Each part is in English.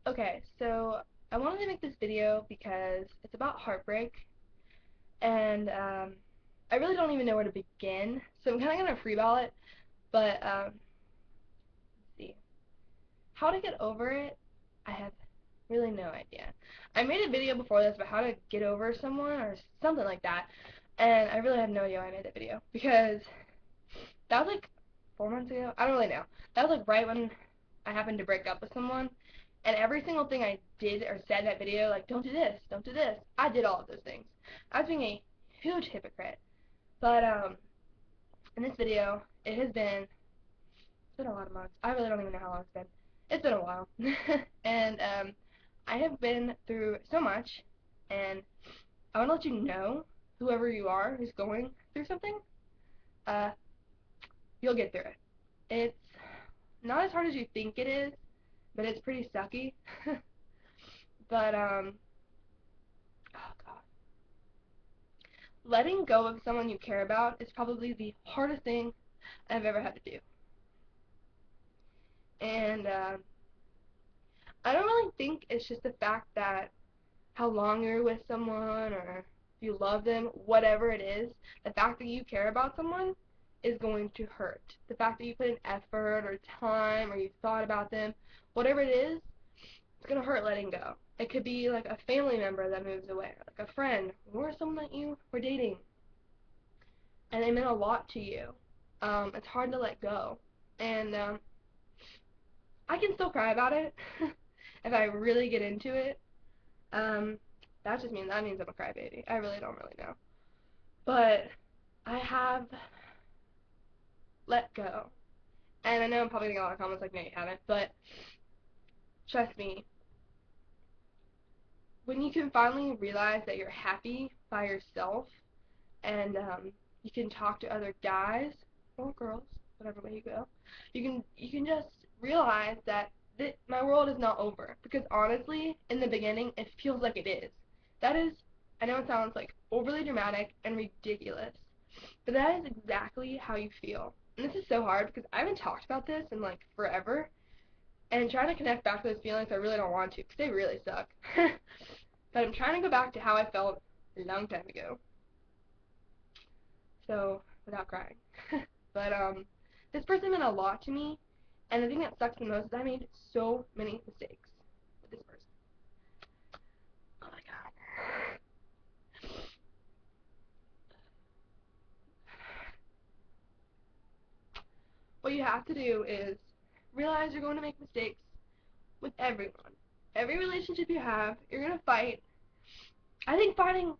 Okay, so I wanted to make this video because it's about heartbreak, and I really don't even know where to begin, so I'm kind of going to freeball it, but let's see. How to get over it, I have really no idea. I made a video before this about how to get over someone or something like that, and I really have no idea why I made that video, because that was like 4 months ago? I don't really know. That was like right when I happened to break up with someone, and every single thing I did or said in that video, like, don't do this, don't do this, I did all of those things. I was being a huge hypocrite. But, in this video, it's been a lot of months. I really don't even know how long it's been. It's been a while. And, I have been through so much, and I want to let you know, whoever you are who's going through something, uh, you'll get through it. It's not as hard as you think it is, but it's pretty sucky. But oh god, letting go of someone you care about is probably the hardest thing I've ever had to do. And I don't really think it's just the fact that how long you're with someone or if you love them, whatever it is, the fact that you care about someone is going to hurt. The fact that you put in effort or time or you thought about them, whatever it is, it's gonna hurt letting go. It could be like a family member that moves away, or like a friend, or someone that you were dating, and they meant a lot to you. It's hard to let go, and I can still cry about it if I really get into it. Um, that means I'm a crybaby. I really don't really know, but I have let go, and I know I'm probably getting a lot of comments like, "No, you haven't," but trust me, when you can finally realize that you're happy by yourself and you can talk to other guys or girls, whatever way you go. You can just realize that my world is not over, because honestly, in the beginning, it feels like it is. That is, I know it sounds like overly dramatic and ridiculous, but that is exactly how you feel. And this is so hard because I haven't talked about this in like forever, and trying to connect back to those feelings, I really don't want to because they really suck. But I'm trying to go back to how I felt a long time ago. So, without crying. But this person meant a lot to me, and the thing that sucks the most is I made so many mistakes with this person. Oh my god. What you have to do is realize you're going to make mistakes with everyone. Every relationship you have, you're going to fight. I think fighting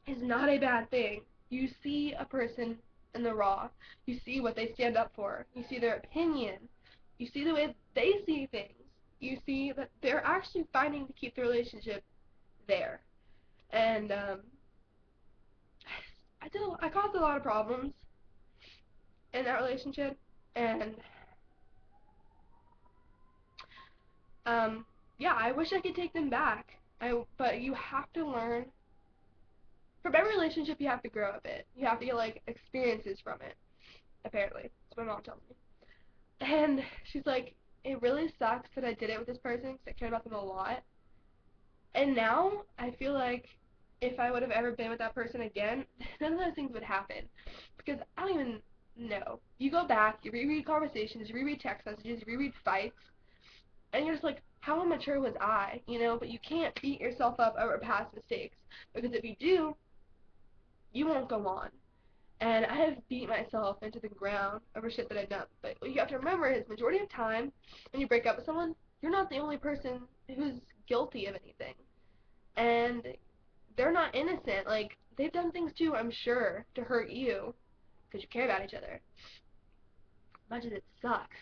is not a bad thing. You see a person in the raw. You see what they stand up for. You see their opinion. You see the way they see things. You see that they're actually fighting to keep the relationship there. And I caused a lot of problems in that relationship, and yeah, I wish I could take them back. But you have to learn from every relationship. You have to grow a bit. You have to get like experiences from it. Apparently, that's what my mom tells me. And she's like, it really sucks that I did it with this person because I cared about them a lot. And now I feel like if I would have ever been with that person again, none of those things would happen. Because I don't even know. You go back, you reread conversations, you reread text messages, you reread fights, and you're just like, how immature was I? You know, but you can't beat yourself up over past mistakes. Because if you do, you won't go on. And I have beat myself into the ground over shit that I've done. But what you have to remember is, majority of time, when you break up with someone, you're not the only person who's guilty of anything. And they're not innocent. Like, they've done things too, I'm sure, to hurt you, because you care about each other. As much as it sucks.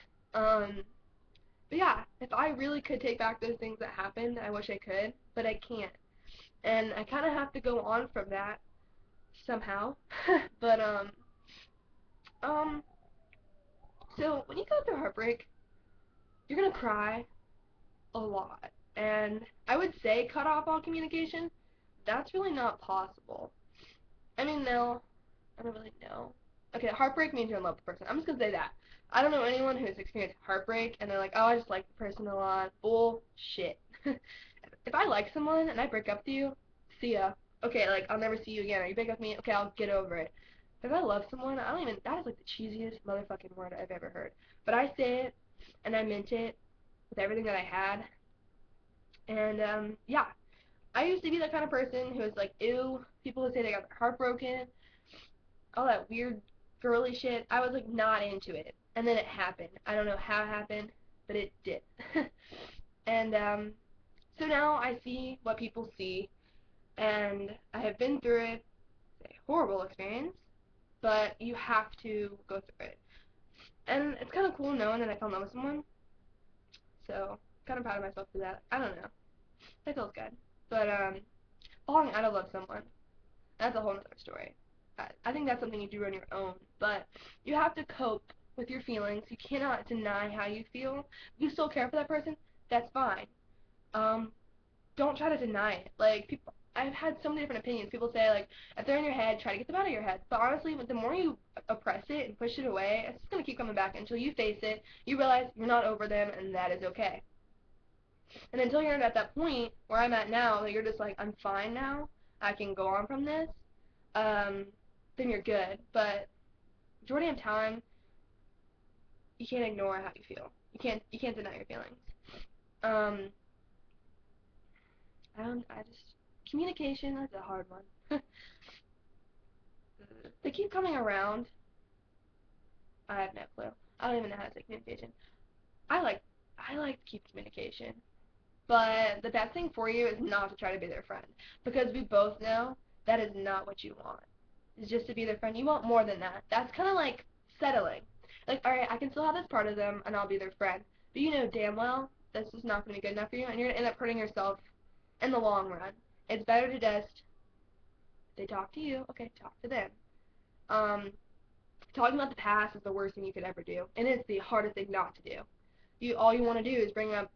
But yeah, if I really could take back those things that happened, I wish I could, but I can't. And I kind of have to go on from that somehow. But um, so when you go through heartbreak, you're gonna cry a lot. And I would say cut off all communication. That's really not possible. I mean, no, I don't really know. Okay, heartbreak means you're in love with the person. I'm just gonna say that. I don't know anyone who's experienced heartbreak and they're like, oh, I just like the person a lot. Bullshit. If I like someone and I break up with you, see ya. Okay, like I'll never see you again. Or you break up with me, okay, I'll get over it. If I love someone, I don't even. That is like the cheesiest motherfucking word I've ever heard. But I say it, and I meant it with everything that I had. And yeah, I used to be that kind of person who was like, ew, people who say they got their heart broken, all that weird girly shit. I was like not into it. And then it happened. I don't know how it happened, but it did. And so now I see what people see, and I have been through it. It's a horrible experience, but you have to go through it. And it's kind of cool knowing that I fell in love with someone. So kind of proud of myself for that. I don't know. That feels good. But falling out of love with someone, that's a whole other story. I think that's something you do on your own, but you have to cope with your feelings. You cannot deny how you feel. If you still care for that person, that's fine. Um, don't try to deny it. Like people, I've had so many different opinions. People say like, if they're in your head, try to get them out of your head. But honestly, the more you oppress it and push it away, it's just gonna keep coming back until you face it. You realize you're not over them, and that is okay. And until you're at that point where I'm at now, that you're just like, I'm fine now. I can go on from this. Um, then you're good. But majority of time, you can't ignore how you feel. You can't deny your feelings. Um, I just communication. That's a hard one. They keep coming around. I have no clue. I don't even know how to say communication. I like I like to keep communication. But the best thing for you is not to try to be their friend. Because we both know that is not what you want. It's just to be their friend. You want more than that. That's kind of like settling. Like, alright, I can still have this part of them and I'll be their friend. But you know damn well this is not going to be good enough for you and you're going to end up hurting yourself in the long run. It's better to just, they talk to you, okay, talk to them. Um, Talking about the past is the worst thing you could ever do. And it's the hardest thing not to do. All you want to do is bring up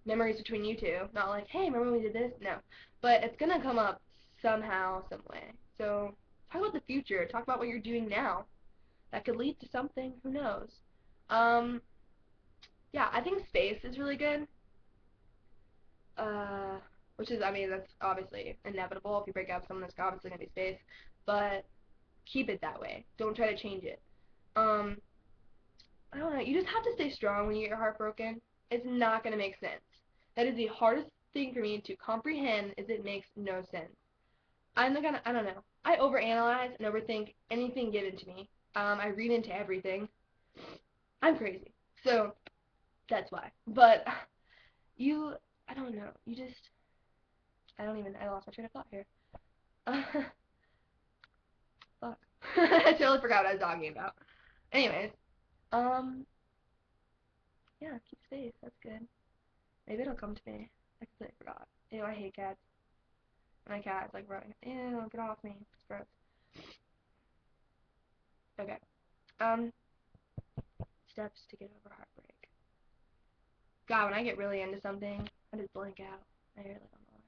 memories between you two. Not like, hey, remember when we did this? No. But it's gonna come up somehow, some way. So talk about the future. Talk about what you're doing now. That could lead to something. Who knows? Um, yeah, I think space is really good. Uh, which is, I mean, that's obviously inevitable. If you break up with someone, there's obviously gonna be space. But keep it that way. Don't try to change it. Um, I don't know. You just have to stay strong when you get your heart broken. It's not gonna make sense. That is the hardest thing for me to comprehend. Is it makes no sense. I'm the kind of, I don't know. I overanalyze and overthink anything given to me. I read into everything. I'm crazy. So that's why. But you, I don't know. You just, I don't even. I lost my train of thought here. Fuck. I totally forgot what I was talking about. Anyways, um, yeah, keep space. That's good. Maybe it'll come to me. I completely forgot. Ew, I hate cats. My cat is like running. Ew, get off me. It's gross. Okay. Um, steps to get over heartbreak. God, when I get really into something, I just blank out. I really don't know why.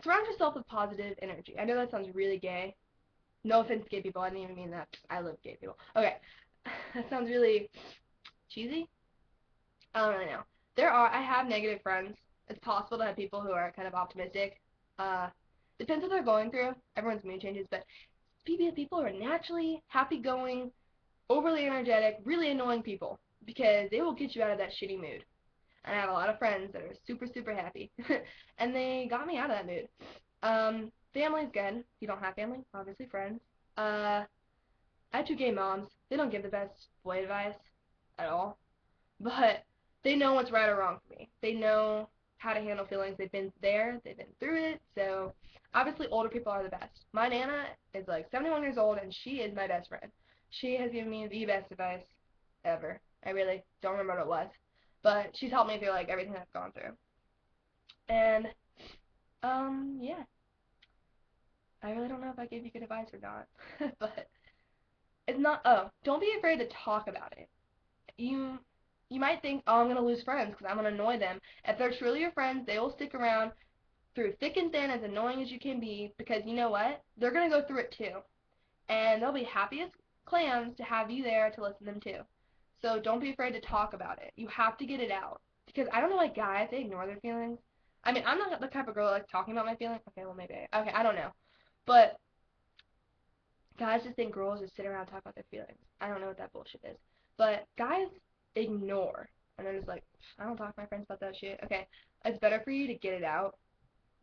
Surround yourself with positive energy. I know that sounds really gay. No offense to gay people. I didn't even mean that. I love gay people. Okay. That sounds really cheesy. I don't really know. I have negative friends. It's possible to have people who are kind of optimistic. Uh, depends what they're going through. Everyone's mood changes, but people who are naturally happy-going, overly energetic, really annoying people because they will get you out of that shitty mood. And I have a lot of friends that are super, super happy. And they got me out of that mood. Family's good. If you don't have family, obviously friends. I have two gay moms. They don't give the best boy advice at all. But they know what's right or wrong for me. They know how to handle feelings. They've been there. They've been through it. So obviously older people are the best. My Nana is like 71 years old and she is my best friend. She has given me the best advice ever. I really don't remember what it was. But she's helped me through like everything I've gone through. And yeah. I really don't know if I gave you good advice or not. But it's not, don't be afraid to talk about it. You you might think, oh, I'm gonna lose friends because I'm gonna annoy them. If they're truly your friends, they will stick around through thick and thin, as annoying as you can be, because you know what? They're gonna go through it too, and they'll be happiest clams to have you there to listen to them too. So don't be afraid to talk about it. You have to get it out. Because I don't know why guys, they ignore their feelings. I mean, I'm not the type of girl like talking about my feelings. Okay, well maybe. Okay, I don't know. But guys just think girls just sit around and talk about their feelings. I don't know what that bullshit is. But guys ignore. And they're just like, I don't talk to my friends about that shit. Okay, it's better for you to get it out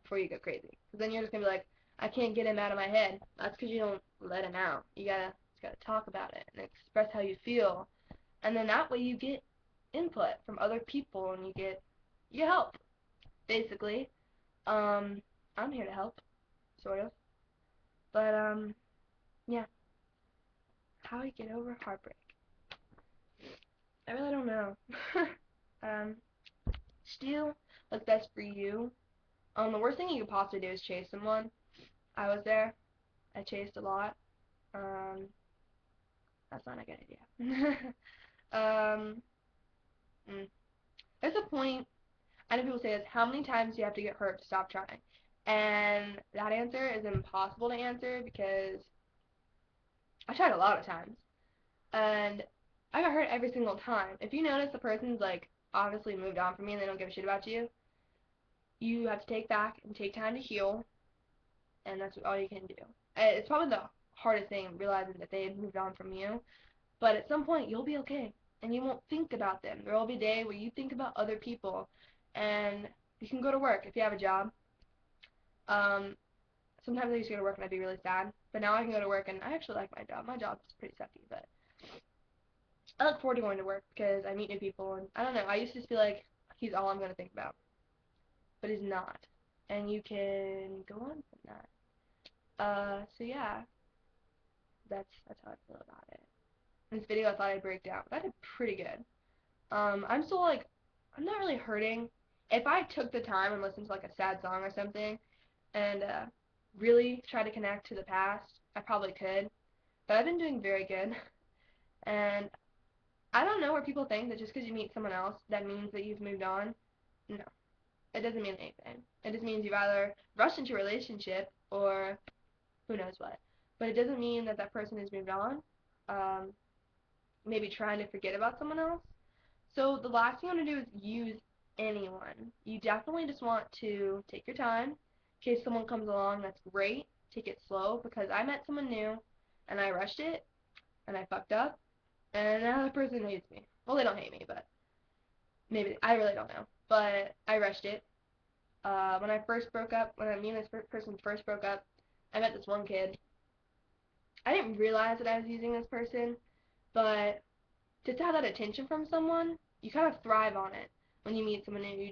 before you go crazy. Because then you're just going to be like, I can't get him out of my head. That's because you don't let him out. You gotta talk about it and express how you feel. And then that way you get input from other people and you get help, basically. Um, I'm here to help, sort of. But, yeah. How you get over heartbreak? I really don't know. um, just do what's best for you. The worst thing you could possibly do is chase someone. I was there. I chased a lot. Um, that's not a good idea. um, there's a point, I know people say this, how many times do you have to get hurt to stop trying? And that answer is impossible to answer because I tried a lot of times. And I got hurt every single time. If you notice the person's like obviously moved on from you and they don't give a shit about you, you have to take back and take time to heal, and that's all you can do. It's probably the hardest thing, realizing that they moved on from you, but at some point you'll be okay, and you won't think about them. There will be a day where you think about other people, and you can go to work if you have a job. Um, Sometimes I used to go to work and I'd be really sad, but now I can go to work and I actually like my job. My job's pretty sucky, but I look forward to going to work because I meet new people, and I don't know. I used to just be like, he's all I'm gonna think about, but he's not, and you can go on from that. So yeah, that's how I feel about it. In this video, I thought I'd break down, but I did pretty good. I'm still like, I'm not really hurting. If I took the time and listened to like a sad song or something, and really try to connect to the past, I probably could. But I've been doing very good, and I don't know where people think that just because you meet someone else, that means that you've moved on. No, it doesn't mean anything. It just means you've either rushed into a relationship or who knows what. But it doesn't mean that that person has moved on. Um, Maybe trying to forget about someone else. So the last thing you want to do is use anyone. You definitely just want to take your time. In case someone comes along, that's great. Take it slow because I met someone new and I rushed it and I fucked up and now that person hates me. Well, they don't hate me, but maybe I really don't know. But I rushed it. When I first broke up, when me and this person first broke up, I met this one kid. I didn't realize that I was using this person, but just to have that attention from someone, you kind of thrive on it. When you meet someone new,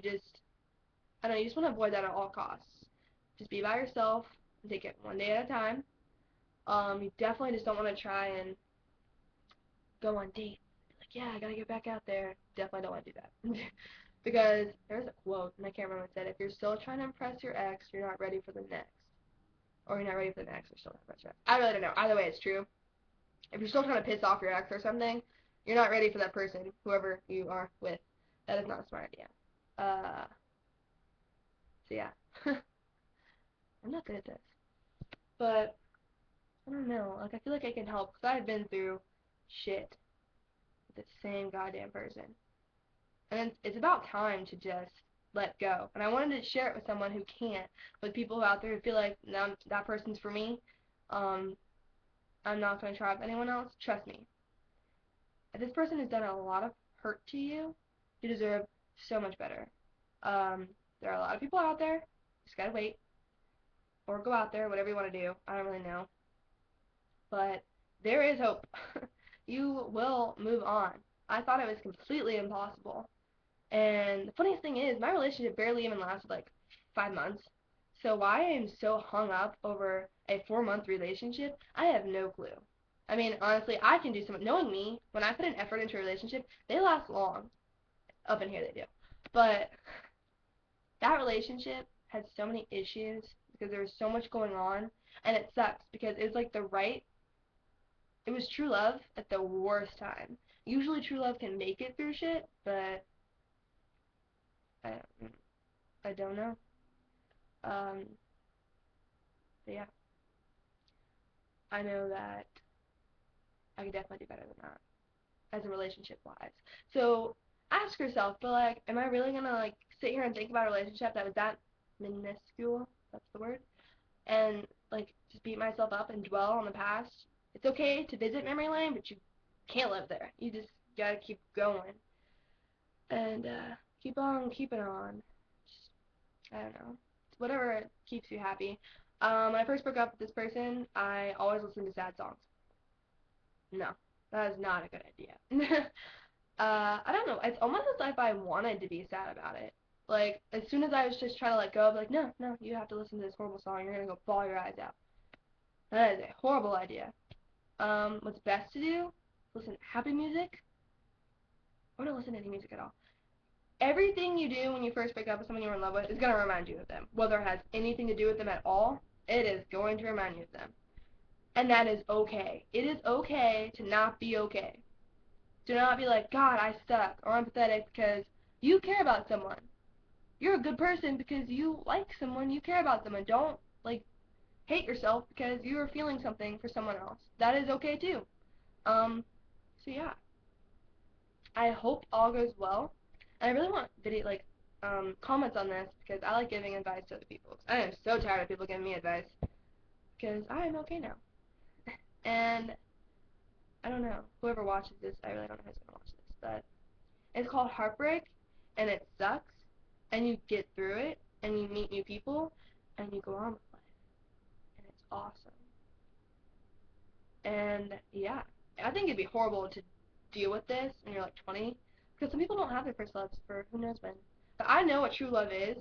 I don't know, you just want to avoid that at all costs. Just be by yourself and take it one day at a time. You definitely just don't want to try and go on dates. Like, yeah, I gotta get back out there. Definitely don't want to do that. Because there's a quote, and I can't remember what it said. If you're still trying to impress your ex, you're not ready for the next. Or you're not ready for the next, or still not impress your ex. I really don't know. Either way, it's true. If you're still trying to piss off your ex or something, you're not ready for that person, whoever you are with. That is not a smart idea. Uh, so yeah. I'm not good at this. But, I don't know. Like, I feel like I can help, because I've been through shit with the same goddamn person. And it's about time to just let go. And I wanted to share it with someone who can't, with people out there who feel like that person's for me. Um, I'm not going to try with anyone else. Trust me. If this person has done a lot of hurt to you, you deserve so much better. There are a lot of people out there. Just gotta wait. Or go out there, whatever you want to do. I don't really know. But there is hope. You will move on. I thought it was completely impossible. And the funniest thing is, my relationship barely even lasted like 5 months. So why I am so hung up over a 4-month relationship, I have no clue. I mean, honestly, I can do some. Knowing me, when I put an effort into a relationship, they last long. Up in here, they do. But that relationship had so many issues because there was so much going on, and it sucks because it was like it was true love at the worst time. Usually, true love can make it through shit, but I, I don't know. Um, but yeah, I know that I could definitely do better than that as a relationship wise. So ask yourself, but like, am I really gonna like sit here and think about a relationship that was that minuscule? That's the word. And like just beat myself up and dwell on the past. It's okay to visit memory lane, but you can't live there. You just gotta keep going and keep on keeping on. Just, I don't know. It's whatever keeps you happy. When I first broke up with this person, I always listened to sad songs. No, that is not a good idea. I don't know. It's almost as if I wanted to be sad about it. Like, as soon as I was just trying to let go, I'd be like, no, no, you have to listen to this horrible song. You're gonna go bawl your eyes out. That is a horrible idea. What's best to do? Listen to happy music, or don't listen to any music at all. Everything you do when you first break up with someone you were in love with is gonna remind you of them. Whether it has anything to do with them at all, it is going to remind you of them. And that is okay. It is okay to not be okay. Do not be like, God, I suck, or I'm pathetic because you care about someone. You're a good person because you like someone, you care about them, and don't, like, hate yourself because you are feeling something for someone else. That is okay too. Um, so yeah. I hope all goes well. And I really want comments on this because I like giving advice to other people. I am so tired of people giving me advice because I am okay now. And I don't know, whoever watches this, I really don't know who's gonna watch this, but it's called Heartbreak, and it sucks, and you get through it, and you meet new people, and you go on with life, and it's awesome. And yeah, I think it'd be horrible to deal with this when you're like 20, because some people don't have their first loves for who knows when. But I know what true love is.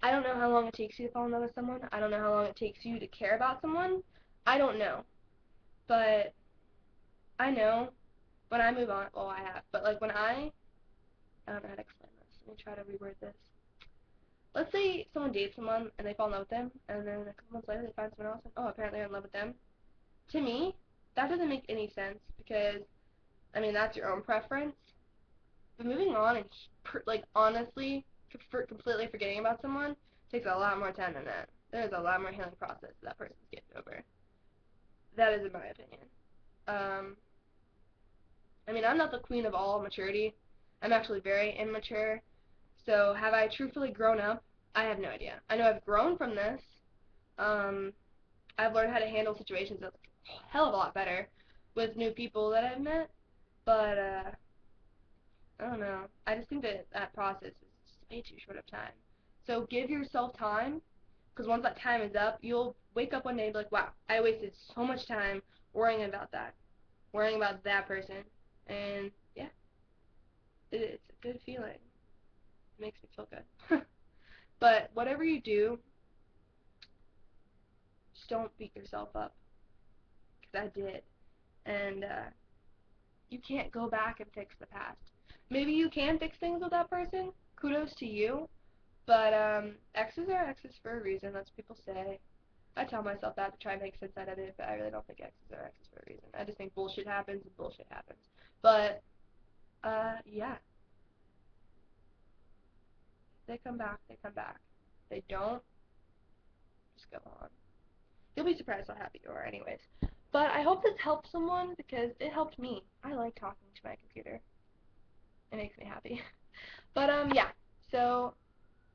I don't know how long it takes you to fall in love with someone. I don't know how long it takes you to care about someone. I don't know. But I know when I move on, well, I have, but like I don't know how to explain this. Let me try to reword this. Let's say someone dates someone and they fall in love with them, and then a couple months later they find someone else and, oh, apparently they're in love with them. To me, that doesn't make any sense because, I mean, that's your own preference. But moving on and, like, honestly, completely forgetting about someone takes a lot more time than that. There's a lot more healing process that person's getting over. That is in my opinion. Um, I mean, I'm not the queen of all maturity. I'm actually very immature. So have I truthfully grown up? I have no idea. I know I've grown from this. Um, I've learned how to handle situations a hell of a lot better with new people that I've met. But I don't know. I just think that that process is just way too short of time. So give yourself time, because once that time is up, you'll wake up one day and be like, wow, I wasted so much time worrying about that, worrying about that person. And yeah, it's a good feeling. It makes me feel good. But whatever you do, just don't beat yourself up, because I did. And you can't go back and fix the past. Maybe you can fix things with that person. Kudos to you. But exes are exes for a reason. That's what people say. I tell myself that to try and make sense out of it, but I really don't think exes are exes for a reason. I just think bullshit happens and bullshit happens. But yeah, they come back. They come back. If they don't, just go on. You'll be surprised how happy you are, anyways. But I hope this helped someone because it helped me. I like talking to my computer. It makes me happy. But yeah. So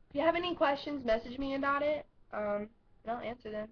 if you have any questions, message me about it. And I'll answer them.